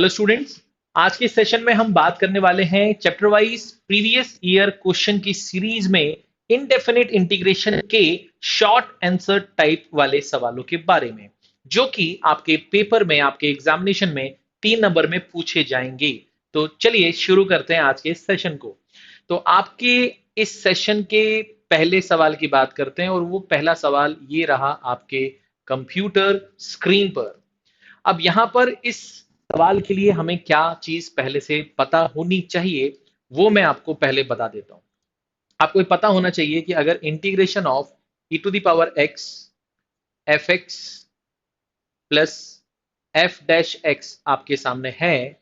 Hello students. आज के session में हम बात करने वाले हैं chapter wise previous year question की सीरीज में इनडेफिनिट इंटीग्रेशन के शॉर्ट आंसर टाइप वाले सवालों के बारे में, जो कि आपके पेपर में, आपके एग्जामिनेशन में 3 नंबर में पूछे जाएंगे। तो चलिए शुरू करते हैं आज के सेशन को। तो आपके इस सेशन के पहले सवाल की बात करते हैं और वो पहला सवाल ये रहा आपके कंप्यूटर स्क्रीन पर। अब यहां पर इस सवाल के लिए हमें क्या चीज पहले से पता होनी चाहिए, वो मैं आपको पहले बता देता हूं। आपको ये पता होना चाहिए कि अगर integration of e to the power x f x plus f dash x आपके सामने है,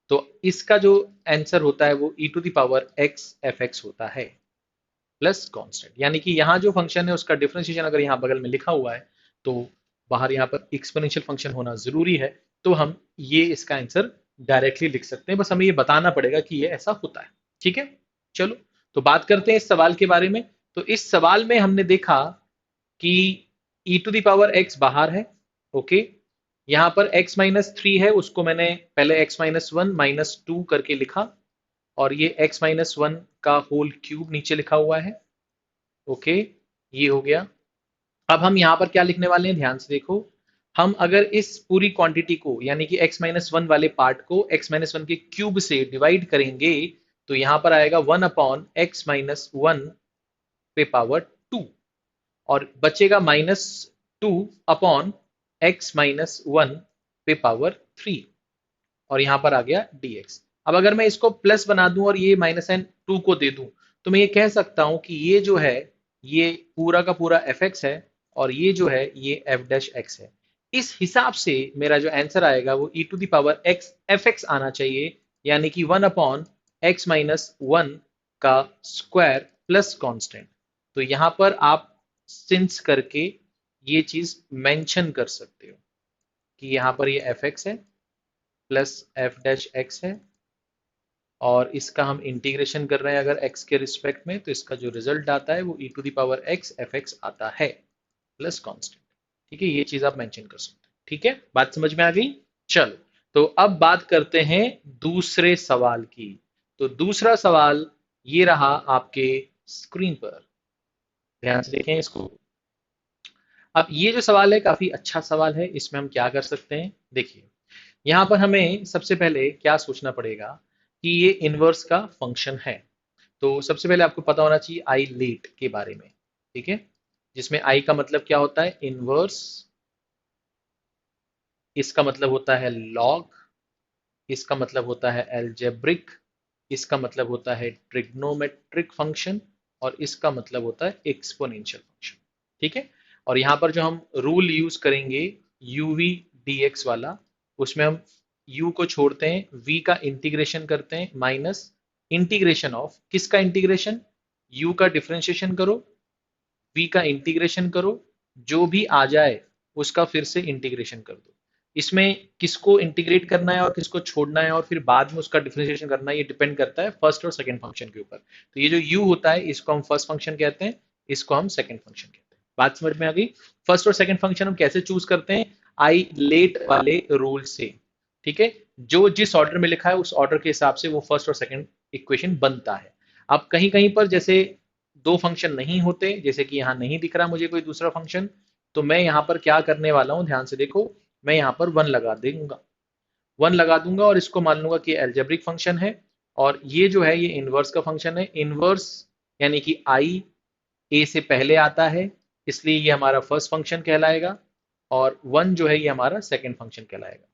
तो इसका जो आंसर होता है वो e to the power x f x होता है प्लस कांस्टेंट। यानी कि यहाँ जो फंक्शन है उसका डिफरेंशिएशन अगर यहाँ बगल में लिखा हुआ है तो बाहर यहाँ पर एक्सपोनेंशियल फंक्शन होना जरूरी है। तो हम ये इसका आंसर डायरेक्टली लिख सकते हैं, बस हमें ये बताना पड़ेगा कि ये ऐसा होता है। ठीक है, चलो तो बात करते हैं इस सवाल के बारे में। तो इस सवाल में हमने देखा कि ई टू द पावर एक्स बाहर है। ओके, यहाँ पर x-3 है, उसको मैंने पहले x-1 -2 करके लिखा, और ये x-1 का होल क्यूब नीचे लिखा हुआ है। ओके, ये हो गया। अब हम यहाँ पर क्या लिखने वाले हैं, ध्यान से देखो। हम अगर इस पूरी क्वांटिटी को, यानी कि x-1 वाले पार्ट को x-1 के क्यूब से डिवाइड करेंगे, तो यहाँ पर आएगा 1/x-1 पे पावर 2, और बचेगा -2/x-1 पे पावर 3, और यहां पर आ गया dx। अब अगर मैं इसको प्लस बना दूं और ये -n2 को दे दूं, तो मैं ये कह सकता हूं कि ये जो है ये पूरा का पूरा fx है, और ये जो है ये f डैश x है। इस हिसाब से मेरा जो आंसर आएगा वो e to the power x fx आना चाहिए, यानी कि 1/x-1 का स्क्वायर प्लस कांस्टेंट। तो यहां पर आप सिंस करके ये चीज मेंशन कर सकते हो कि यहां पर ये fx है प्लस एफ डैश एक्स है, और इसका हम इंटीग्रेशन कर रहे हैं अगर x के रिस्पेक्ट में, तो इसका जो रिजल्ट आता है वो e to the power x f x आता है प्लस कांस्टेंट। ठीक है, ये चीज आप मेंशन कर सकते हैं। ठीक है, बात समझ में आ गई। चलो, तो अब बात करते हैं दूसरे सवाल की। तो दूसरा सवाल ये रहा आपके स्क्रीन पर, ध्यान से देखें इसको। अब ये जो सवाल है काफी अच्छा सवाल है। इसमें हम क्या कर सकते हैं, देखिए। यहाँ पर हमें सबसे पहले क्या सोचना पड़ेगा कि ये इनवर्स का फंक्शन है। तो सबसे पहले आपको पता होना चाहिए आई लेट के बारे में। ठीक है, जिसमें आई का मतलब क्या होता है, इनवर्स। इसका मतलब होता है लॉग। इसका मतलब होता है एल्जेब्रिक। इसका मतलब होता है ट्रिग्नोमेट्रिक फंक्शन। और इसका मतलब होता है एक्सपोनेंशियल फंक्शन। ठीक है, और यहाँ पर जो हम रूल यूज करेंगे यूवी डीएक्स वाला, उसमें हम u को छोड़ते हैं, v का इंटीग्रेशन करते हैं, माइनस इंटीग्रेशन ऑफ किसका इंटीग्रेशन, u का डिफरेंशिएशन करो, v का इंटीग्रेशन करो, जो भी आ जाए उसका फिर से इंटीग्रेशन कर दो। इसमें किसको इंटीग्रेट करना है और किसको छोड़ना है और फिर बाद में उसका डिफरेंशिएशन करना है, ये डिपेंड करता है फर्स्ट और सेकंड फंक्शन के ऊपर। तो ये जो u होता है इसको हम फर्स्ट फंक्शन कहते हैं, इसको हम सेकंड फंक्शन कहते हैं। बात समझ में आ गई। फर्स्ट और सेकंड फंक्शन हम कैसे चूज करते हैं, आई लेट वाले रूल से। ठीक है, जो जिस ऑर्डर में लिखा है उस ऑर्डर के हिसाब से वो फर्स्ट और सेकंड इक्वेशन बनता है। अब कहीं कहीं पर जैसे दो फंक्शन नहीं होते, जैसे कि यहाँ नहीं दिख रहा मुझे कोई दूसरा फंक्शन, तो मैं यहाँ पर क्या करने वाला हूँ, ध्यान से देखो। मैं यहाँ पर 1 लगा दूंगा, 1 लगा दूंगा, और इसको मान लूंगा कि एल्जेब्रिक फंक्शन है। और ये जो है ये इनवर्स का फंक्शन है। इनवर्स यानी कि आई ए से पहले आता है, इसलिए ये हमारा फर्स्ट फंक्शन कहलाएगा, और 1 जो है ये हमारा सेकंड फंक्शन कहलाएगा।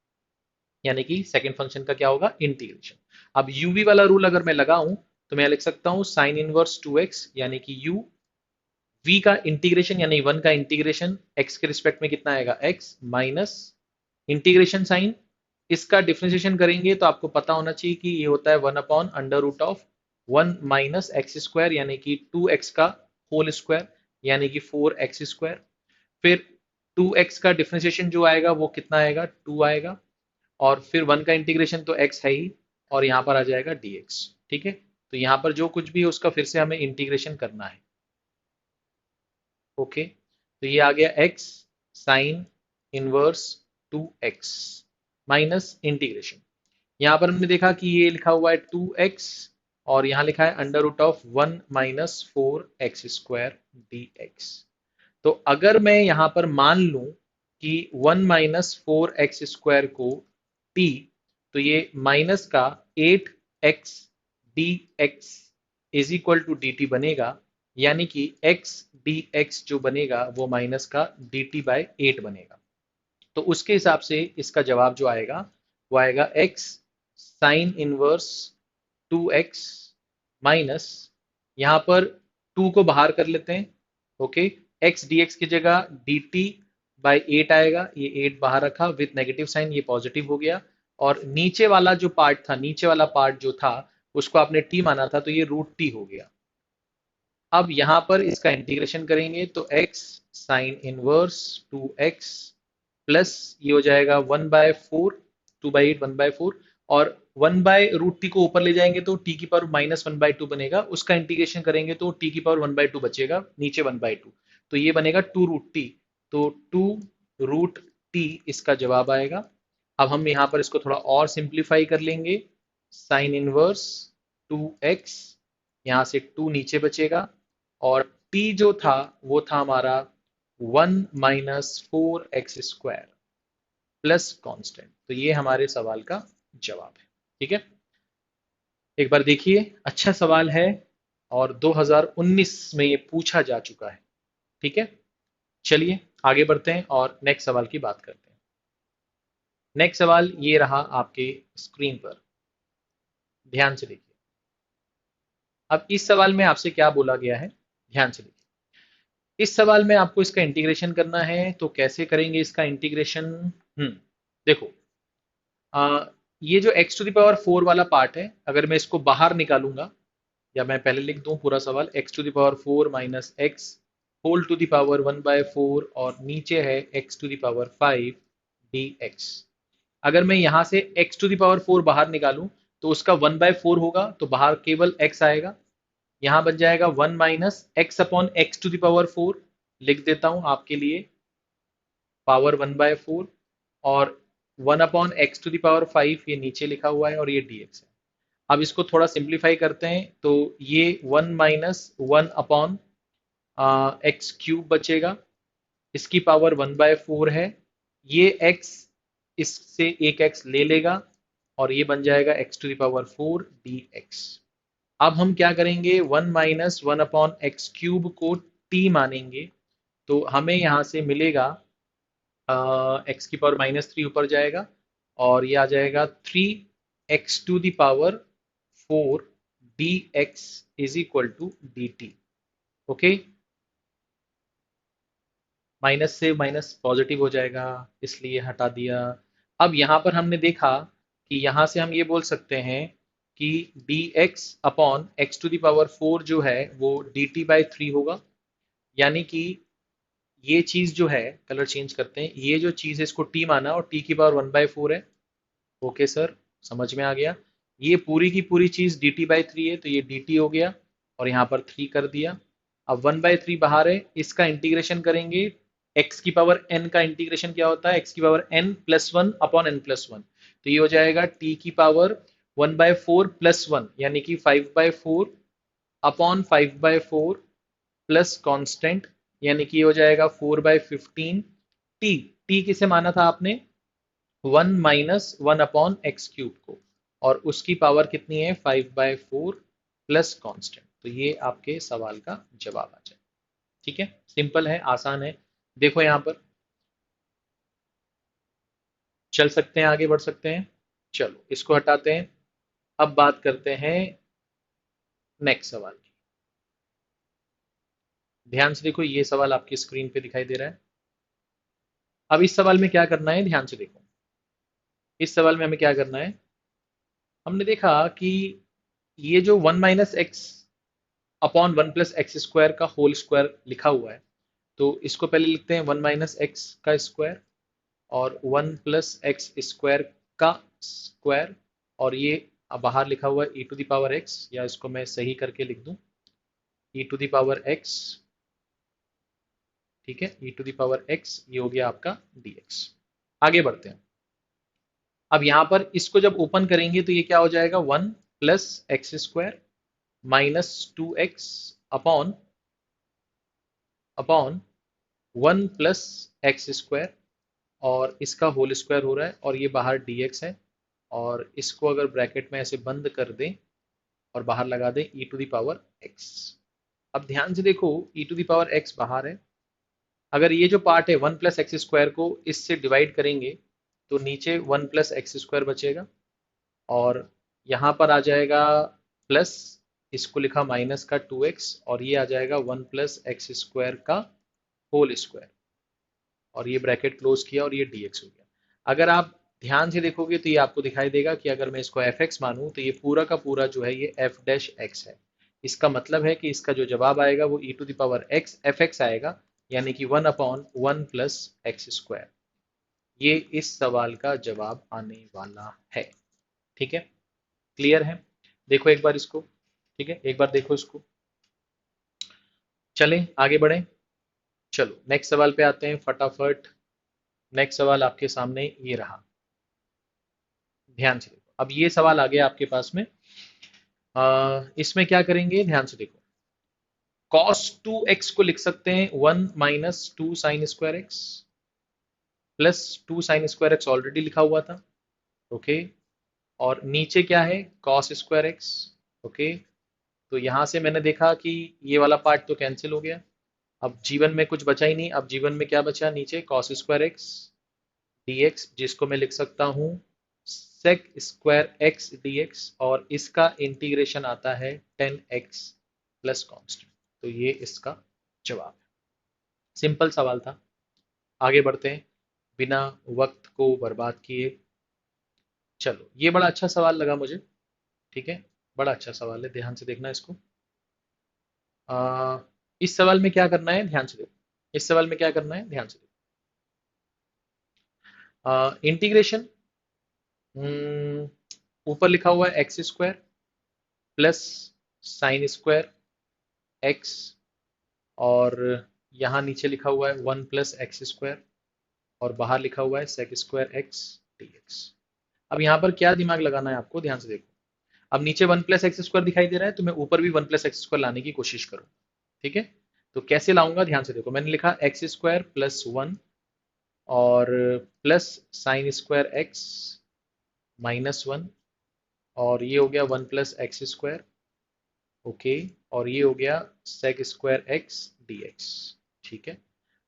यानी कि सेकंड फंक्शन का क्या होगा, इंटीग्रेशन। अब यूवी वाला रूल अगर मैं लगाऊं, तो मैं लिख सकता हूं साइन इनवर्स 2x, यानी कि u v का इंटीग्रेशन यानी 1 का इंटीग्रेशन x के रिस्पेक्ट में कितना आएगा, x माइनस इंटीग्रेशन साइन, इसका डिफरेंशिएशन करेंगे तो आपको पता होना चाहिए कि ये होता है 1/√1 - x² यानी कि 2x का होल स्क्वायर, यानी कि 4x²। फिर 2x का डिफरेंशिएशन जो आएगा वो कितना आएगा, 2 आएगा, और फिर 1 का इंटीग्रेशन तो x है ही, और यहाँ पर आ जाएगा dx। ठीक है, तो यहाँ पर जो कुछ भी है उसका फिर से हमें इंटीग्रेशन करना है। ओके, तो ये आ गया x sine inverse 2x minus integration. यहाँ पर हमने देखा कि ये लिखा हुआ है 2x और यहाँ लिखा है under root of 1 - 4x² dx। तो अगर मैं यहाँ पर मान लूं कि 1 - 4x² को t, तो ये माइनस का 8x dx is equal to dt बनेगा, यानी कि x dx जो बनेगा वो माइनस का dt/8 बनेगा। तो उसके हिसाब से इसका जवाब जो आएगा वो आएगा x sine inverse 2x minus, यहाँ पर 2 को बाहर कर लेते हैं, ओके, x dx की जगह dt/8 आएगा, ये 8 बाहर रखा विथ नेगेटिव साइन, ये पॉजिटिव हो गया। और नीचे वाला जो पार्ट था, नीचे वाला पार्ट जो था उसको आपने t माना था, तो ये रूट टी हो गया। अब यहाँ पर इसका इंटीग्रेशन करेंगे तो x sine inverse 2x plus ये हो जाएगा 1/4, 2/8 1/4, और 1/√t को ऊपर ले जाएंगे तो t की पावर -1/2 बनेगा, उसका इंटीग्रेशन करेंगे तो t की पावर 1/2 बचेगा, नीचे 1/2, तो ये बनेगा 2√t। तो 2√t इसका जवाब आएगा। अब हम यहाँ पर इसको थोड़ा और सिंप्लीफाई कर लेंगे, साइन इनवर्स 2x, यहाँ से 2 नीचे बचेगा, और t जो था वो था हमारा 1 - 4x² प्लस कांस्टेंट। तो ये हमारे सवाल का जवाब है। ठीक है, एक बार देखिए, अच्छा सवाल है और 2019 में ये पूछा जा चुका है। ठीक है, चलिए आगे बढ़ते हैं और नेक्स्ट सवाल की बात करते हैं। नेक्स्ट सवाल ये रहा आपके स्क्रीन पर, ध्यान से देखिए। अब इस सवाल में आपसे क्या बोला गया है, ध्यान से देखिए। इस सवाल में आपको इसका इंटीग्रेशन करना है, तो कैसे करेंगे इसका इंटीग्रेशन? देखो, ये जो x⁴ वाला पार्ट है, अगर मैं इसको बाहर निकालूंगा, या मैं पहले लिख दूं पूरा सवाल, x⁴ minus x whole to the power 1/4 और नीचे है x⁵ dx। अगर मैं यहाँ से x⁴ बाहर निकालूं तो उसका 1/4 होगा, तो बाहर केवल x आएगा, यहाँ बन जाएगा 1 माइनस x/x⁴, लिख देता हूँ आपके लिए, पावर 1/4, और 1/x⁵ ये नीचे लिखा हुआ है और ये dx है। अब इसको थोड़ा सिंप्लीफाई करते हैं तो ये 1 माइनस 1/x³ बचेगा, इसकी पावर 1/4 है, ये x इससे एक x ले लेगा और ये बन जाएगा x⁴ dx। अब हम क्या करेंगे, 1 माइनस 1/x³ को t मानेंगे, तो हमें यहाँ से मिलेगा x की पावर -3 ऊपर जाएगा और ये आ जाएगा 3x⁴ dx is equal to dt। Okay, minus से माइनस पॉजिटिव हो जाएगा, इसलिए हटा दिया। अब यहाँ पर हमने देखा कि यहाँ से हम ये बोल सकते हैं कि dx/x⁴ जो है वो dt/3 होगा, यानी कि ये चीज जो है, कलर चेंज करते हैं, ये जो चीज है इसको t माना और t की पावर 1/4 है। ओके सर, समझ में आ गया। ये पूरी की पूरी चीज dt/3 है, तो ये dt हो गया और यहाँ पर 3 कर दिया। अब 1/3 बाहर है, इसका इंटीग्रेशन करेंगे, x की पावर n का इंटीग्रेशन क्या होता है, x की पावर n+1/n+1, तो ये हो जाएगा t की पावर 1/4 + 1, यानी कि 5/4/5/4 प्लस कांस्टेंट, यानी कि ये हो जाएगा 4/15। t किसे माना था आपने, 1 माइनस 1/x³ को, और उसकी पावर कितनी है, 5/4 प्लस कांस्टेंट। तो ये आपके सवाल का जवाब आ जाए। ठीक है, सिंपल है, आसान है। देखो यहाँ पर चल सकते हैं, आगे बढ़ सकते हैं। चलो इसको हटाते हैं, अब बात करते हैं नेक्स्ट सवाल की। ध्यान से देखो, ये सवाल आपकी स्क्रीन पे दिखाई दे रहा है। अब इस सवाल में क्या करना है, ध्यान से देखो। इस सवाल में हमें क्या करना है, हमने देखा कि ये जो 1 - x/1 + x² का होल स्क्वायर लिखा हुआ है, तो इसको पहले लिखते हैं 1 - x का स्क्वायर और 1 + x² का स्क्वायर, और ये बाहर लिखा हुआ है e⁻x, या इसको मैं सही करके लिख दूं e⁻x। ठीक है, e⁻x, ये हो गया आपका dx। आगे बढ़ते हैं। अब यहाँ पर इसको जब ओपन करेंगे तो ये क्या हो जाएगा, 1 + x² -2x अपॉन 1 + x², और इसका होल स्क्वायर हो रहा है, और ये बाहर dx है, और इसको अगर ब्रैकेट में ऐसे बंद कर दें और बाहर लगा दें e⁻x। अब ध्यान से देखो, e⁻x बाहर है। अगर ये जो पार्ट है 1 + x² को इससे डिवाइड करेंगे तो नीचे 1 + x² बचेगा, और यहाँ पर आ जाएगा प्लस, इसको लिखा माइनस का 2x, और ये आ जाएगा 1 + x² का होल स्क्वायर, और ये ब्रैकेट क्लोज किया और ये dx हो गया। अगर आप ध्यान से देखोगे तो ये आपको दिखाई देगा कि अगर मैं इसको fx मानूं तो ये पूरा का पूरा जो है ये f'(x) है। इसका मतलब है कि इसका जो जवाब आएगा वो e⁻x fx आएगा, यानी कि 1/1 + x²। ये इस सवाल का जवाब आने वाला है। ठीक है, क्लियर है? देखो एक बार इसको, ठीक है, एक बार देखो इसको। चलें आगे बढ़ें। चलो नेक्स्ट सवाल पे आते हैं फटाफट। नेक्स्ट सवाल आपके सामने ये रहा, ध्यान से देखो। अब ये सवाल आ गया आपके पास में। इसमें क्या करेंगे, ध्यान से देखो। cos 2x को लिख सकते हैं 1 - 2 sin² x plus 2 sin² x already लिखा हुआ था। ओके, और नीचे क्या है, cos²x। ओके, तो यहां से मैंने देखा कि ये वाला पार्ट तो कैंसिल हो गया। अब जीवन में कुछ बचा ही नहीं। अब जीवन में क्या बचा, नीचे cos²x dx, जिसको मैं लिख सकता हूँ sec²x dx, और इसका इंटीग्रेशन आता है 10x प्लस कांस्टेंट। तो ये इसका जवाब है। सिंपल सवाल था। आगे बढ़ते हैं बिना वक्त को बर्बाद किए। चलो ये बड़ा अच्छा सवाल लगा मुझे। ठीक है, बड़ा अच्छा सवाल है, ध्यान से देखना इसको। इस सवाल में क्या करना है, ध्यान से देखो। इस सवाल में क्या करना है, ध्यान से देखो। इंटीग्रेशन, ऊपर लिखा हुआ है x² प्लस sin² x, और यहाँ नीचे लिखा हुआ है 1 + x², और बाहर लिखा हुआ है sec²x dx। अब यहाँ पर क्या दिमाग लगाना है आपको, ध्यान से देखो। अब नीचे 1 + x² दिखाई दे रहा है, तो मैं ऊपर भी 1 + x² लाने की कोशिश करूँ। ठीक है, तो कैसे लाऊंगा, ध्यान से देखो। मैंने लिखा x² + 1 और प्लस sin²x -1, और ये हो गया 1 + x²। ओके, और ये हो गया sec²x dx। ठीक है,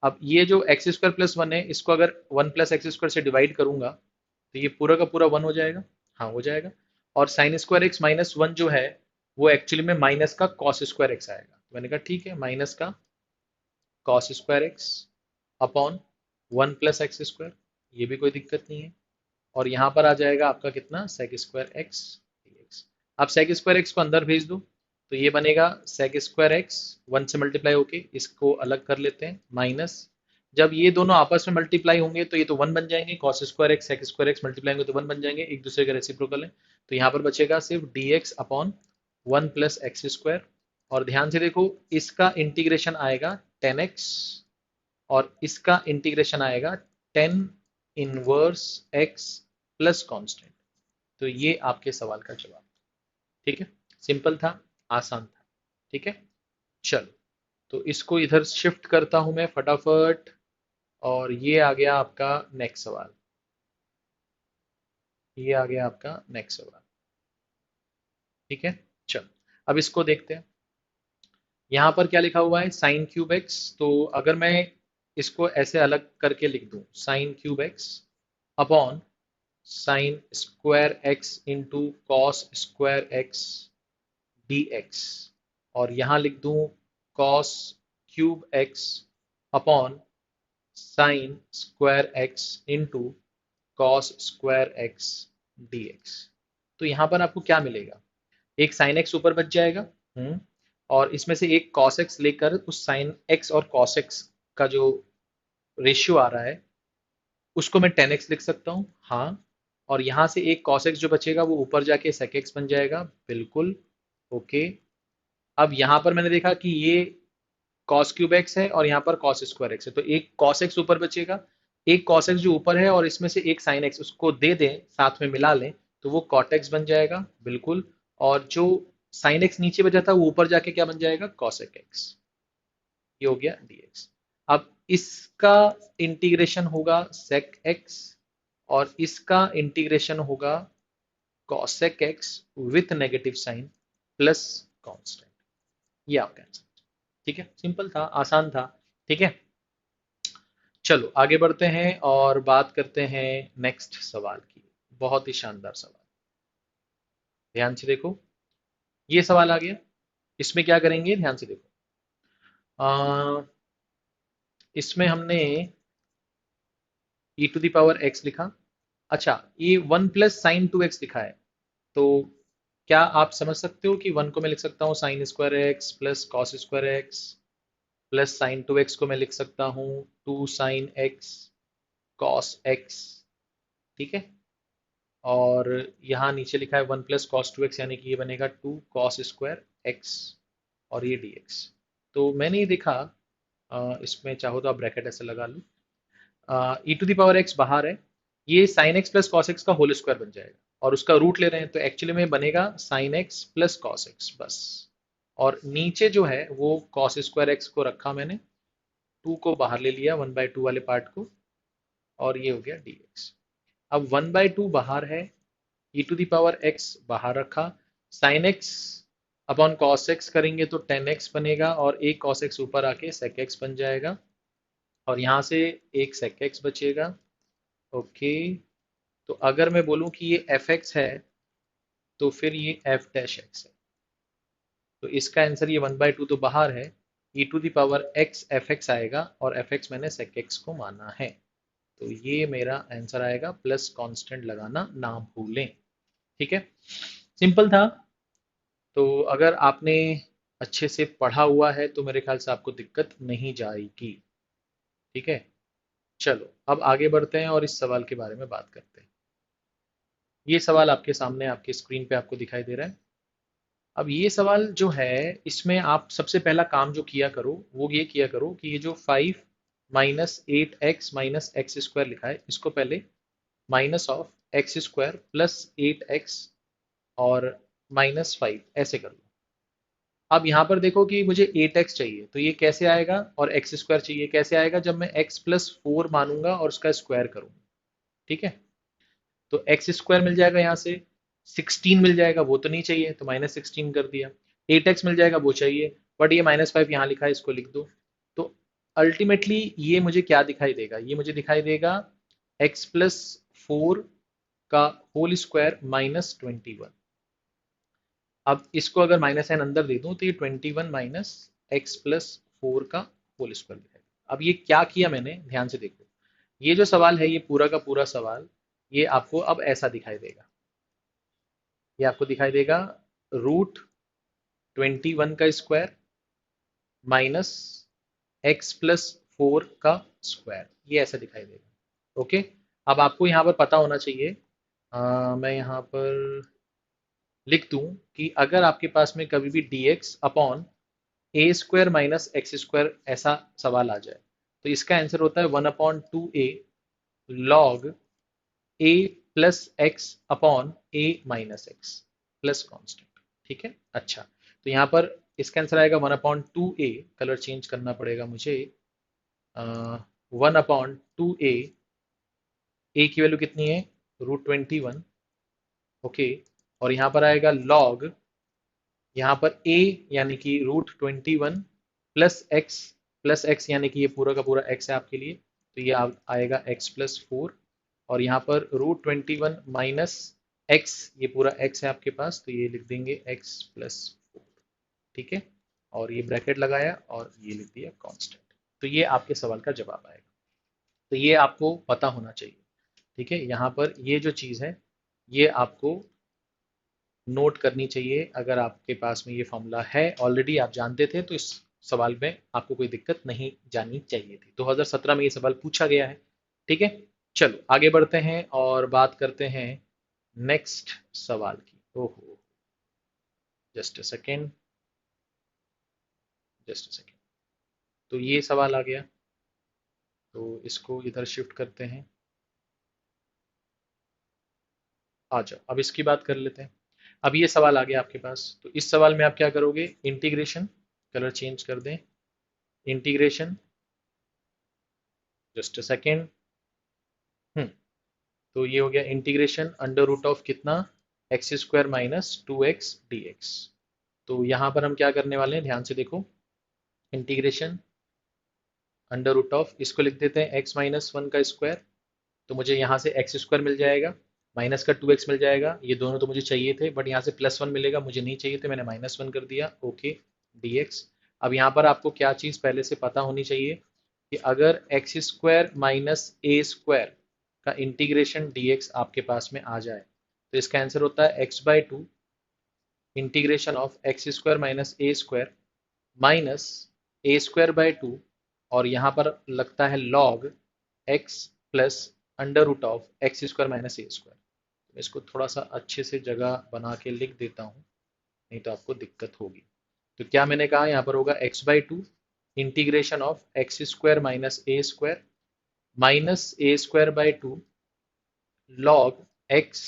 अब ये जो x² + 1 है, इसको अगर 1 + x² से डिवाइड करूंगा तो ये पूरा का पूरा 1 हो जाएगा। हाँ हो जाएगा। और sin²x -1 जो है वो एक्चुअली में माइनस का cos²x आएगा। तो मैंने कहा ठीक है, माइनस का cos²x अपॉन 1 + x², ये भी कोई दिक्कत नहीं है। और यहाँ पर आ जाएगा आपका कितना, sec²x dx। आप sec²x को अंदर भेज दो तो ये बनेगा sec²x 1 से मल्टीप्लाई होके, इसको अलग कर लेते हैं, माइनस, जब ये दोनों आपस में मल्टीप्लाई होंगे तो ये तो 1 बन जाएंगे, cos²x sec²x मल्टीप्लाई होंगे तो 1 बन जाएंगे, एक दूसरे का रेसिप्रोकल है। तो यहाँ पर बचेगा सिर्फ dx अपॉन 1 + x²। और ध्यान से देखो, इसका इंटीग्रेशन आएगा 10x, और इसका इंटीग्रेशन आएगा 10 इनवर्स x प्लस कांस्टेंट। तो ये आपके सवाल का जवाब। ठीक है, सिंपल था, आसान था। ठीक है, चलो तो इसको इधर शिफ्ट करता हूं मैं फटाफट, और ये आ गया आपका नेक्स्ट सवाल। ये आ गया आपका नेक्स्ट सवाल। ठीक है, चलो अब इसको देखते हैं। यहाँ पर क्या लिखा हुआ है, sin³ x। तो अगर मैं इसको ऐसे अलग करके लिख दूं, sin³ x upon sin²x into cos²x dx, और यहाँ लिख दूं cos³ x upon sin²x into cos²x dx। तो यहाँ पर आपको क्या मिलेगा, एक sin x ऊपर बच जाएगा। और इसमें से एक cos x लेकर उस sin x और cos x का जो रेशियो आ रहा है उसको मैं 10x लिख सकता हूँ। हाँ, और यहाँ से एक cos x जो बचेगा वो ऊपर जाके sec x बन जाएगा, बिल्कुल। ओके, अब यहाँ पर मैंने देखा कि ये cos³ x है और यहाँ पर cos²x है, तो एक cos x ऊपर बचेगा, एक cos x जो ऊपर है और इसमें से एक sin x उसको दे दें, साथ में मिला लें, तो वो cot x बन जाएगा बिल्कुल। और जो sin x नीचे बचा था वो ऊपर जाके क्या बन जाएगा, cosec x। ये हो गया dx। अब इसका इंटीग्रेशन होगा sec x और इसका इंटीग्रेशन होगा cosec x with negative sign plus constant. ये आपका आंसर। ठीक है, सिंपल था, आसान था। ठीक है, चलो आगे बढ़ते हैं और बात करते हैं नेक्स्ट सवाल की। बहुत ही शानदार सवाल, ध्यान से देखो। ये सवाल आ गया, इसमें क्या करेंगे, ध्यान से देखो। इसमें हमने e to the power x लिखा। अच्छा, ये 1 + sin 2x लिखा है, तो क्या आप समझ सकते हो कि 1 को मैं लिख सकता हूँ sine square x plus cos square x, plus sin 2x को मैं लिख सकता हूँ 2 sin x कॉस एक्स। ठीक है, और यहाँ नीचे लिखा है 1 + cos 2x, यानी कि ये बनेगा 2 cos² x, और ये dx। तो मैंने ये देखा, इसमें चाहो तो आप ब्रैकेट ऐसे लगा लो। ई टू द पावर एक्स बाहर है, ये sine x plus cos x का होल स्क्वायर बन जाएगा, और उसका रूट ले रहे हैं तो एक्चुअली में बनेगा sine x plus cos x बस। और नीचे जो है वो कॉस स्क्वायर एक्स को रखा मैंने, 2 को बाहर ले लिया 1/2 वाले पार्ट को, और ये हो गया dx। अब 1/2 बाहर है, e to the power x बाहर रखा, sign x upon cos x करेंगे तो 10x बनेगा, और एक कॉस एक्स ऊपर आके सेक एक्स बन जाएगा, और यहाँ से एक सेक एक्स बचेगा। ओके, तो अगर मैं बोलूं कि ये एफ एक्स है, तो फिर ये एफ डैश एक्स है। तो इसका आंसर ये 1/2 तो बाहर है, e to the power x f x आएगा, और एफ एक्स मैंने सेक एक्स को माना है। तो ये मेरा आंसर आएगा, प्लस कांस्टेंट लगाना ना भूलें। ठीक है, सिंपल था। तो अगर आपने अच्छे से पढ़ा हुआ है तो मेरे ख्याल से आपको दिक्कत नहीं जाएगी। ठीक है, चलो अब आगे बढ़ते हैं और इस सवाल के बारे में बात करते हैं। ये सवाल आपके सामने आपके स्क्रीन पे आपको दिखाई दे रहा है। अब ये सवाल जो है, इसमें आप सबसे पहला काम जो किया करो वो ये किया करो कि ये जो 5 - 8x - x² लिखा है, इसको पहले -(x² + 8x और -5) ऐसे कर लो। अब यहाँ पर देखो कि मुझे 8x चाहिए, तो ये कैसे आएगा, और x² चाहिए, कैसे आएगा, जब मैं x + 4 मानूंगा और उसका स्क्वायर करूंगा। ठीक है, तो x² मिल जाएगा, यहाँ से 16 मिल जाएगा, वो तो नहीं चाहिए तो -16 कर दिया। 8x मिल जाएगा, वो चाहिए, बट ये -5 यहाँ लिखा है, इसको लिख दो। तो अल्टीमेटली ये मुझे क्या दिखाई देगा, ये मुझे दिखाई देगा x + 4 का होल स्क्वायर -21। अब इसको अगर माइनस साइन अंदर दे दूं तो ये 21 - x + 4 का होल स्क्वायर दिखाएगा। अब ये क्या किया मैंने, ध्यान से देखो। ये जो सवाल है, ये पूरा का पूरा सवाल, ये आपको अब ऐसा दिखाई देगा। ये आपको दिखाई देगा √21 का स्क्वायर माइनस x + 4 का स्क्वायर, ये ऐसा दिखाई देगा। ओके, अब आपको यहाँ पर पता होना चाहिए, मैं यहाँ पर लिख दूं कि अगर आपके पास में कभी भी dx अपॉन a² - x² ऐसा सवाल आ जाए, तो इसका आंसर होता है 1/2a log a plus x upon a minus x plus constant. ठीक है, अच्छा, तो यहाँ पर इसका आंसर आएगा 1/2a, कलर चेंज करना पड़ेगा मुझे, 1/2a, a की वैल्यू कितनी है, √21। ओके, और यहाँ पर आएगा log, यहाँ पर a यानी कि √21 प्लस एक्स यानी कि ये पूरा का पूरा x है आपके लिए, तो ये आएगा x + 4, और यहाँ पर √21 माइनस एक्स, ये पूरा x है आपके पास, तो ये लिख देंगे x + 4। ठीक है, और ये ब्रैकेट लगाया और ये लिख दिया कांस्टेंट। तो ये आपके सवाल का जवाब आएगा। तो ये आपको पता होना चाहिए। ठीक है, यहाँ पर ये जो चीज़ है, ये आपको नोट करनी चाहिए। अगर आपके पास में ये फॉर्मूला है, ऑलरेडी आप जानते थे, तो इस सवाल में आपको कोई दिक्कत नहीं जानी चाहिए थी। 2017 में ये सवाल पूछा गया है। ठीक है, चलो आगे बढ़ते हैं और बात करते हैं नेक्स्ट सवाल की। ओहो, just a second, just a second. तो ये सवाल आ गया, तो इसको इधर शिफ्ट करते हैं। आ जाओ, अब इसकी बात कर लेते हैं। अब ये सवाल आ गया आपके पास, तो इस सवाल में आप क्या करोगे, इंटीग्रेशन, कलर चेंज कर दें, इंटीग्रेशन, जस्ट अ सेकेंड। हम्म तो ये हो गया इंटीग्रेशन अंडर रूट ऑफ कितना, x square minus two x d x. तो यहाँ पर हम क्या करने वाले हैं, ध्यान से देखो, इंटीग्रेशन अंडर रूट ऑफ, इसको लिख देते हैं एक्स माइनस वन का स्क्वायर। तो मुझे यहाँ से एक्स स्क्वायर मिल जाएगा, माइनस का टू एक्स मिल जाएगा, ये दोनों तो मुझे चाहिए थे, बट यहाँ से प्लस वन मिलेगा, मुझे नहीं चाहिए थे, मैंने माइनस वन कर दिया, ओके, डी एक्स। अब यहाँ पर आपको क्या चीज़ पहले से पता होनी चाहिए, कि अगर x square minus a square का इंटीग्रेशन डी एक्स आपके पास में आ जाए, तो इसका आंसर होता है x by two integration of x square minus a square minus a square by two, और यहाँ पर लगता है log x plus under root of x square minus a square. इसको थोड़ा सा अच्छे से जगह बना के लिख देता हूँ, नहीं तो आपको दिक्कत होगी। तो क्या मैंने कहा, यहाँ पर होगा x by two integration of x square minus a square minus a square by two log x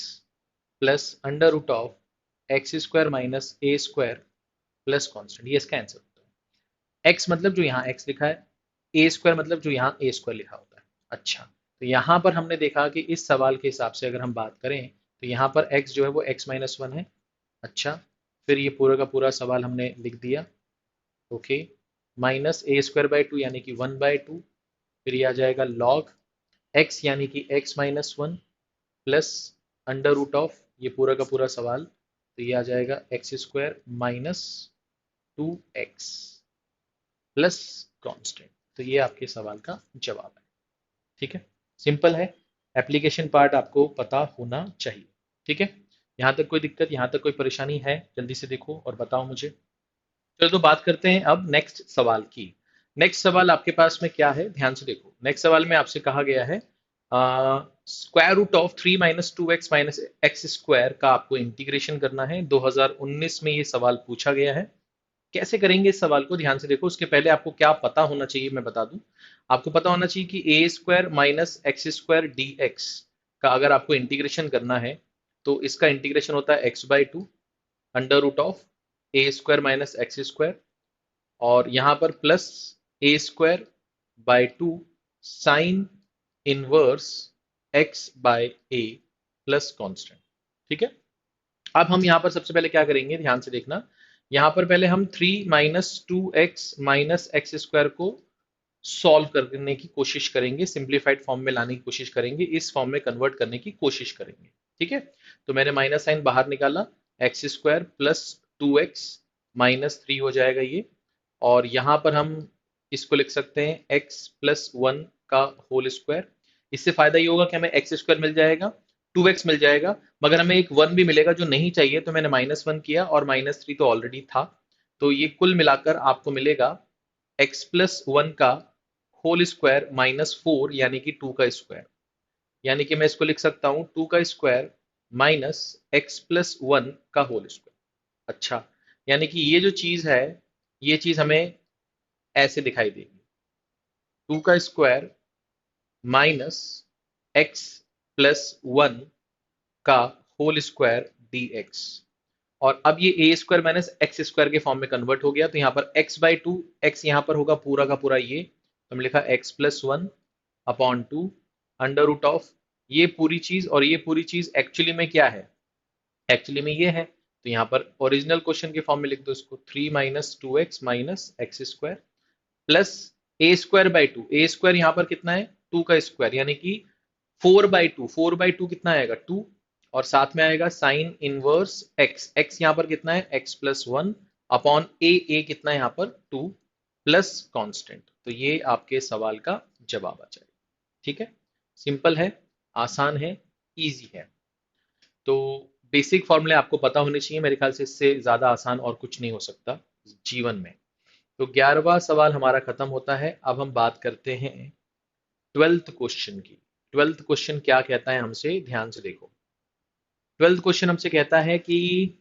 plus under root of x square minus a square plus constant, ये इसका आंसर होता है। एक्स मतलब जो यहाँ एक्स लिखा है, ए square मतलब जो यहाँ ए स्क्वायर लिखा होता है। अच्छा, तो यहाँ पर हमने देखा कि इस सवाल के हिसाब से अगर हम बात करें, तो यहाँ पर x जो है वो x माइनस वन है। अच्छा, फिर ये पूरा का पूरा सवाल हमने लिख दिया, okay, minus a square by to यानी कि वन बाई टू, फिर ये आ जाएगा लॉग x यानी कि x minus one plus under root of ये पूरा का पूरा सवाल, तो ये आ जाएगा x square minus two x plus constant. तो ये आपके सवाल का जवाब है। ठीक है, सिंपल है, एप्लीकेशन पार्ट आपको पता होना चाहिए। ठीक है, यहाँ तक कोई दिक्कत, यहाँ तक कोई परेशानी है, जल्दी से देखो और बताओ मुझे। चलो तो बात करते हैं अब नेक्स्ट सवाल की। नेक्स्ट सवाल आपके पास में क्या है, ध्यान से देखो। नेक्स्ट सवाल में आपसे कहा गया है square root of three minus two x minus x square का आपको इंटीग्रेशन करना है। 2019 में ये सवाल पूछा गया है। कैसे करेंगे इस सवाल को, ध्यान से देखो। उसके पहले आपको क्या पता होना चाहिए मैं बता दूं। आपको पता होना चाहिए कि a square minus x square d x का अगर आपको इंटीग्रेशन करना है, तो इसका इंटीग्रेशन होता है x by two under root of a square minus x square, और यहाँ पर plus a square by two sine inverse x by a plus constant. ठीक है, अब हम यहाँ पर सबसे पहले क्या करेंगे, ध्यान से देखना। यहाँ पर पहले हम three minus two x minus x square को सॉल्व करने की कोशिश करेंगे, सिंप्लीफाइड फॉर्म में लाने की कोशिश करेंगे, इस फॉर्म में कन्वर्ट करने की कोशिश करेंगे। ठीक है, तो मैंने माइनस साइन बाहर निकाला, x square plus two x minus three हो जाएगा ये, और यहाँ पर हम इसको लिख सकते हैं एक्स प्लस वन का होल स्क्वायर। इससे फायदा ये होगा कि हमें एक्स स्क्वायर मिल जाएगा, टू एक्स मिल जाएगा, मगर हमें एक वन भी मिलेगा जो नहीं चाहिए, तो मैंने माइनस वन किया, और माइनस थ्री तो ऑलरेडी था। तो ये कुल मिलाकर आपको मिलेगा एक्स प्लस वन का होल स्क्वायर माइनस फोर यानी कि टू का स्क्वायर। यानी कि मैं इसको लिख सकता हूं टू का square minus x plus one का होल स्क्वायर। अच्छा, यानी कि ये जो चीज है, ये चीज हमें ऐसे दिखाई देगी, टू का square minus x plus one का होल स्क्वायर डी एक्स। और अब ये ए स्क्वायर माइनस एक्स स्क्वायर के फॉर्म में कन्वर्ट हो गया, तो यहाँ पर एक्स बाई टू, एक्स यहाँ पर होगा पूरा का पूरा ये, तो हमने लिखा x plus one upon two under root of ये पूरी चीज, और ये पूरी चीज एक्चुअली में क्या है, एक्चुअली में ये है, तो यहाँ पर ओरिजिनल क्वेश्चन के फॉर्म में लिख दो इसको, three minus two x minus x square plus a square by to, A square यहाँ पर कितना है, टू का स्क्वायर, यानी कि four by two, four by two कितना आएगा, टू, और साथ में आएगा साइन इनवर्स एक्स, एक्स यहाँ पर कितना है, एक्स प्लस वन अपॉन ए कितना है यहाँ पर, टू प्लस कांस्टेंट। तो ये आपके सवाल का जवाब आ जाएगा। ठीक है, सिंपल है, आसान है, इजी है। तो बेसिक फॉर्मूले आपको पता होने चाहिए, मेरे ख्याल से इससे ज्यादा आसान और कुछ नहीं हो सकता जीवन में। तो 11वां सवाल हमारा खत्म होता है। अब हम बात करते हैं 12th क्वेश्चन की। 12th क्वेश्चन क्या कहता है हमसे, ध्यान से देखो। 12th क्वेश्चन हमसे कहता है कि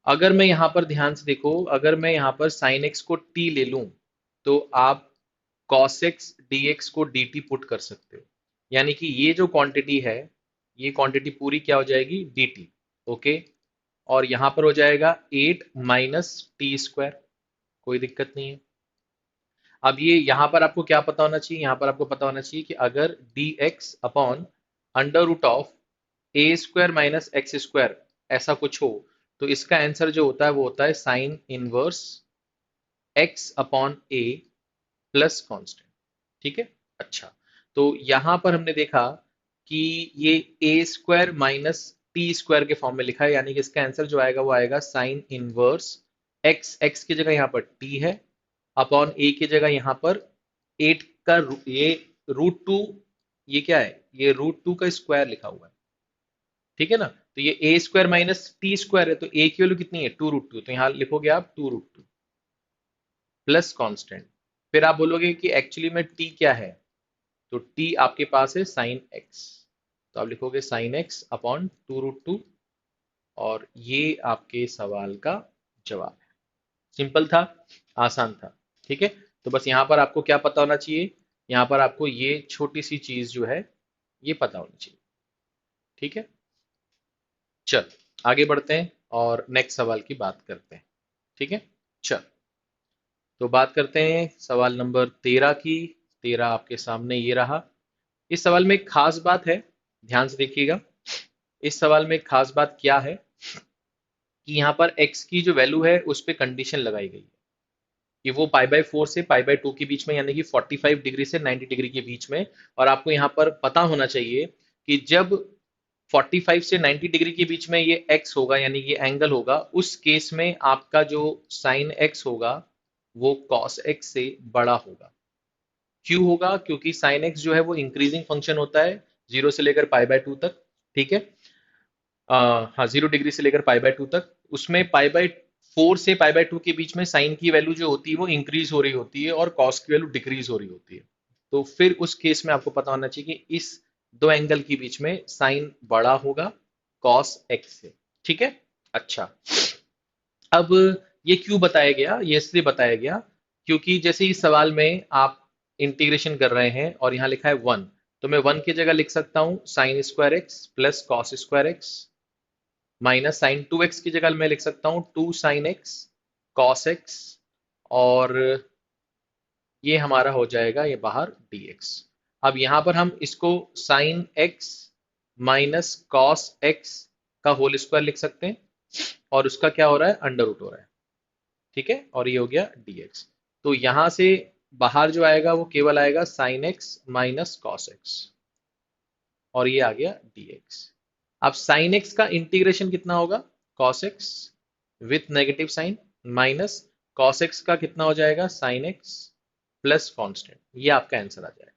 अगर मैं यहाँ पर ध्यान से देखो, अगर मैं यहाँ पर साइन एक्स को टी ले लूं, तो आप cos x dx को dt पुट कर सकते हो, यानी कि ये जो क्वांटिटी है, ये क्वांटिटी पूरी क्या हो जाएगी, dt। ओके, और यहां पर हो जाएगा 8 माइनस टी स्क्वायर, कोई दिक्कत नहीं है। अब ये यहां पर आपको क्या पता होना चाहिए, यहां पर आपको पता होना चाहिए कि अगर dx upon under root of a square minus x square ऐसा कुछ हो, तो इसका आंसर जो होता है वो होता है साइन इनवर्स एक्स अपॉन ए प्लस कांस्टेंट। ठीक है, अच्छा, तो यहां पर हमने देखा कि ये ए स्क्वायर माइनस टी स्क्वायर के फॉर्म में लिखा है, यानी कि इसका आंसर जो आएगा वो आएगा साइन इनवर्स एक्स, एक्स की जगह यहाँ पर टी है, अपॉन ए की जगह यहाँ पर 8 का ये रूट टू, ये क्या है, ये रूट टू का स्क्वायर लिखा हुआ है। ठीक है ना, तो ये ए स्क्वायर माइनस टी स्क्वायर है, तो ए की वैल्यू कितनी है, टू रूट टू, तो यहाँ लिखोगे आप two root two plus constant. फिर आप बोलोगे कि एक्चुअली में टी क्या है, तो टी आपके पास है साइन एक्स, तो आप लिखोगे sine x upon two root two, और ये आपके सवाल का जवाब है। सिंपल था, आसान था। ठीक है, तो बस यहाँ पर आपको क्या पता होना चाहिए, यहाँ पर आपको ये छोटी सी चीज जो है ये पता होनी चाहिए। ठीक है, चल आगे बढ़ते हैं और नेक्स्ट सवाल की बात करते हैं। ठीक है, चल तो बात करते हैं सवाल नंबर 13 की। 13 आपके सामने ये रहा। इस सवाल में एक खास बात है, ध्यान से देखिएगा। इस सवाल में एक खास बात क्या है कि यहाँ पर x की जो वैल्यू है उस पर कंडीशन लगाई गई है कि वो पाई बाय 4 से पाई बाय 2 के बीच में, यानी कि 45 डिग्री से 90 डिग्री के बीच में। और आपको यहाँ पर पता होना चाहिए कि जब 45 से 90 डिग्री के बीच में ये x होगा, यानी कि एंगल होगा, उस केस में आपका जो साइन x होगा वो cos x से बड़ा होगा। क्यों होगा, क्योंकि साइन x जो है वो इंक्रीजिंग फंक्शन होता है 0 से लेकर पाई बाय 2 तक। ठीक है, हाँ, 0 डिग्री से लेकर पाई बाय 2 तक, उसमें पाई बाय 4 से पाई बाय 2 के बीच में साइन की वैल्यू जो होती है वो इंक्रीज हो रही होती है और कॉस की वैल्यू डिक्रीज हो रही होती है। तो फिर उस केस में आपको पता होना चाहिए कि इस दो एंगल के बीच में साइन बड़ा होगा कॉस एक्स से। ठीक है, अच्छा, अब ये क्यों बताया गया, ये इसलिए बताया गया क्योंकि जैसे इस सवाल में आप इंटीग्रेशन कर रहे हैं और यहाँ लिखा है 1, तो मैं 1 की जगह लिख सकता हूँ sine square x plus cos square x, minus sine 2x की जगह मैं लिख सकता हूँ 2 साइन एक्स कॉस एक्स, और ये हमारा हो जाएगा ये बाहर dx। अब यहाँ पर हम इसको sine x minus cos x का होल स्क्वायर लिख सकते हैं, और उसका क्या हो रहा है, अंडर रूट हो रहा है। ठीक है, और ये हो गया dx। तो यहाँ से बाहर जो आएगा वो केवल आएगा sine x minus cos x, और ये आ गया dx। अब साइन एक्स का इंटीग्रेशन कितना होगा, cos x with negative sign, minus cos x का कितना हो जाएगा, साइन एक्स प्लस कॉन्स्टेंट, ये आपका आंसर आ जाएगा।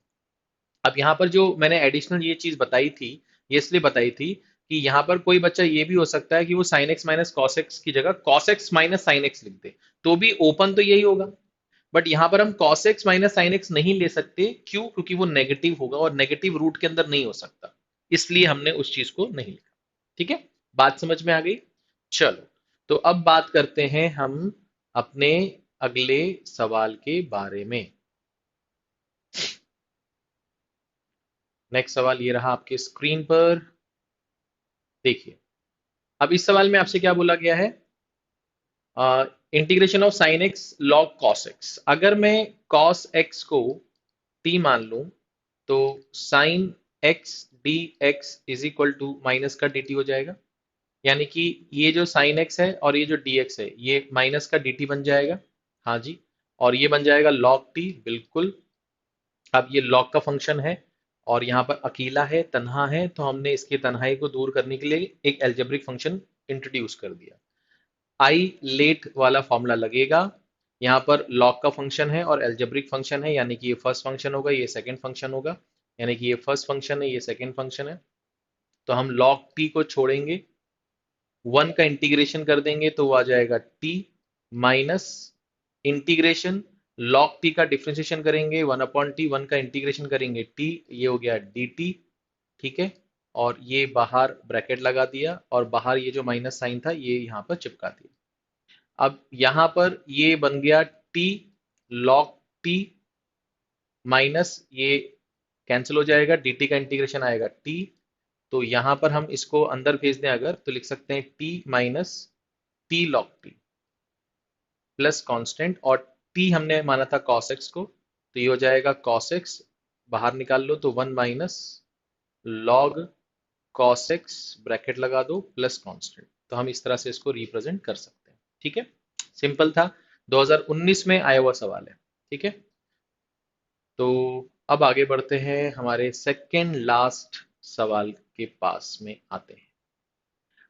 अब यहाँ पर जो मैंने एडिशनल ये चीज बताई थी, ये इसलिए बताई थी कि यहाँ पर कोई बच्चा ये भी हो सकता है कि वो sine x minus cos x की जगह cos x minus sine x लिख दे, तो भी ओपन तो यही होगा। बट यहाँ पर हम cos x minus sine x नहीं ले सकते, क्यों, क्योंकि वो नेगेटिव होगा और नेगेटिव रूट के अंदर नहीं हो सकता, इसलिए हमने उस चीज को नहीं लिखा। ठीक है, बात समझ में आ गई। चलो, तो अब बात करते हैं हम अपने अगले सवाल के बारे में। नेक्स्ट सवाल ये रहा आपके स्क्रीन पर, देखिए। अब इस सवाल में आपसे क्या बोला गया है, integration of sine x log cos x. अगर मैं कॉस एक्स को t मान लूं, तो sine x d x is equal to minus का dt हो जाएगा, यानी कि ये जो साइन एक्स है और ये जो dx है ये माइनस का dt बन जाएगा। हाँ जी, और ये बन जाएगा log t, बिल्कुल। अब ये log का फंक्शन है और यहाँ पर अकेला है, तन्हा है, तो हमने इसकी तन्हाई को दूर करने के लिए एक एल्जेब्रिक फंक्शन इंट्रोड्यूस कर दिया। आई लेट वाला फॉर्मूला लगेगा, यहाँ पर log का फंक्शन है और एल्जेब्रिक फंक्शन है, यानी कि ये फर्स्ट फंक्शन होगा, ये सेकंड फंक्शन होगा, यानी कि ये फर्स्ट फंक्शन है, ये सेकंड फंक्शन है। तो हम log t को छोड़ेंगे, 1 का इंटीग्रेशन कर देंगे तो वो आ जाएगा t minus integration log t का डिफ्रेंसिएशन करेंगे 1 अपॉन टी, 1 का इंटीग्रेशन करेंगे t, ये हो गया dt। ठीक है, और ये बाहर ब्रैकेट लगा दिया और बाहर ये जो माइनस साइन था ये यहाँ पर चिपका दिया। अब यहाँ पर ये बन गया t log t माइनस ये कैंसिल हो जाएगा, dt का इंटीग्रेशन आएगा t। तो यहां पर हम इसको अंदर भेज दें अगर, तो लिख सकते हैं t minus T log T plus constant, और t हमने माना था cos x को, तो ये हो जाएगा cos x, बाहर निकाल लो तो 1 minus log cos x, bracket लगा दो, प्लस कांस्टेंट। तो हम इस तरह से इसको रिप्रेजेंट कर सकते हैं। ठीक है, सिंपल था, 2019 में आया हुआ सवाल है। ठीक है, तो अब आगे बढ़ते हैं, हमारे सेकंड लास्ट सवाल के पास में आते हैं।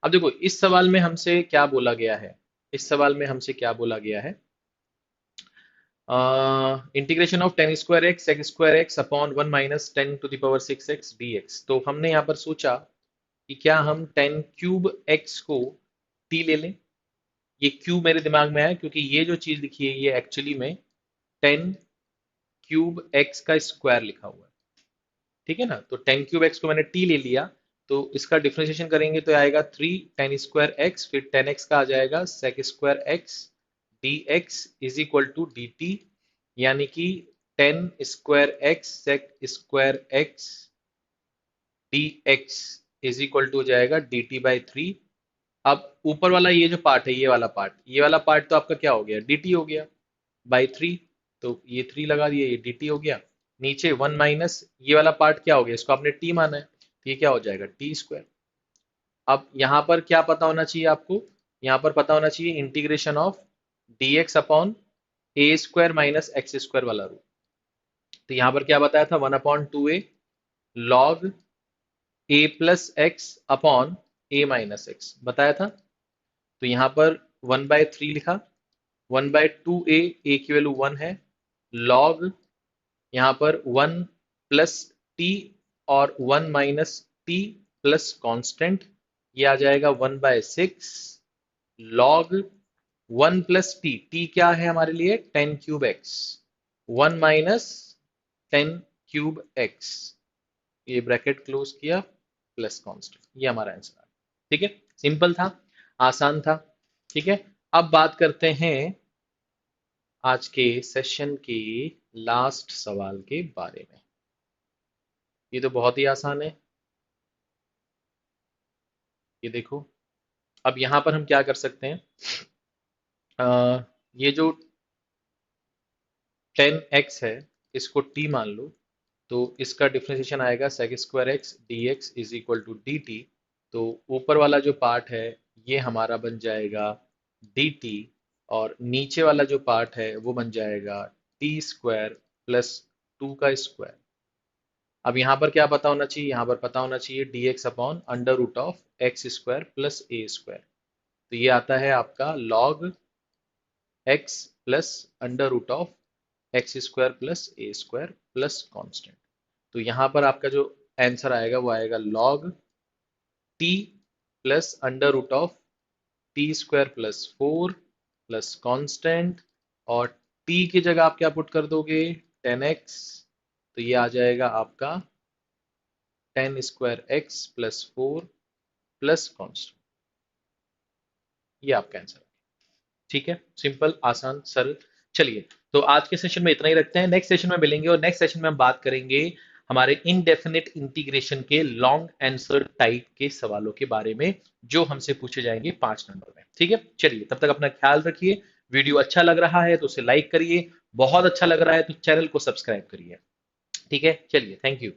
अब देखो इस सवाल में हमसे क्या बोला गया है, इस सवाल में हमसे क्या बोला गया है, integration of ten square x upon 1 - 10⁻⁶ D x. तो हमने यहाँ पर सोचा कि क्या हम 10³ x को t ले लें। ये क्यूब मेरे दिमाग में आया क्योंकि ये जो चीज लिखी है ये एक्चुअली में 10³ x का स्क्वायर लिखा हुआ है। ठीक है ना, तो 10³ x को मैंने t ले लिया, तो इसका डिफरेंशिएशन करेंगे तो आएगा 3 10²x, फिर 10x का आ जाएगा sec² x dx is equal to dt, यानी कि 10² x sec² x dx is equal to हो जाएगा dt/3। अब ऊपर वाला ये जो पार्ट है, ये वाला पार्ट तो आपका क्या हो गया, dt हो गया बाई 3। तो ये 3 लगा दिए, ये dt हो गया। नीचे 1 माइनस ये वाला पार्ट क्या हो गया, इसको आपने t माना है, तो ये क्या हो जाएगा t²। अब यहाँ पर क्या पता होना चाहिए आपको, यहाँ पर पता होना चाहिए integration of dx upon a² minus x² वाला रूल। तो यहाँ पर क्या बताया था, 1/2a log a plus x upon a minus x बताया था। तो यहाँ पर 1/3 लिखा, 1/2a की वैल्यू 1 है, log यहाँ पर 1 प्लस टी और 1 माइनस टी प्लस कांस्टेंट, ये आ जाएगा 1/6 log 1 प्लस टी, टी क्या है हमारे लिए 10³ x, 1 माइनस 10³ x, ये ब्रैकेट क्लोज किया, प्लस कांस्टेंट, ये हमारा आंसर है। ठीक है, सिंपल था, आसान था। ठीक है, अब बात करते हैं आज के सेशन के लास्ट सवाल के बारे में। ये तो बहुत ही आसान है, ये देखो। अब यहां पर हम क्या कर सकते हैं, ये जो 10x है इसको t मान लो, तो इसका डिफरेंशिएशन आएगा sec² x dx is equal to dt। तो ऊपर वाला जो पार्ट है ये हमारा बन जाएगा dt, और नीचे वाला जो पार्ट है वो बन जाएगा t² प्लस 2 का स्क्वायर। अब यहाँ पर क्या पता होना चाहिए, यहाँ पर पता होना चाहिए dx upon √(x² plus a²। तो ये आता है आपका log x plus √(x² plus a² plus constant. तो यहाँ पर आपका जो आंसर आएगा वो आएगा log t plus √(t² plus 4 plus constant, और t की जगह आप क्या पुट कर दोगे 10x, तो ये आ जाएगा आपका 10² x प्लस 4 प्लस कांस्टेंट, ये आपका आंसर है। ठीक है, सिंपल, आसान, सरल। चलिए, तो आज के सेशन में इतना ही रखते हैं, नेक्स्ट सेशन में मिलेंगे, और नेक्स्ट सेशन में हम बात करेंगे हमारे इनडेफिनिट इंटीग्रेशन के लॉन्ग आंसर टाइप के सवालों के बारे में, जो हमसे पूछे जाएंगे 5 नंबर में। ठीक है, चलिए, तब तक अपना ख्याल रखिए। वीडियो अच्छा लग रहा है तो उसे लाइक करिए, बहुत अच्छा लग रहा है तो चैनल को सब्सक्राइब करिए। ठीक है, चलिए, थैंक यू।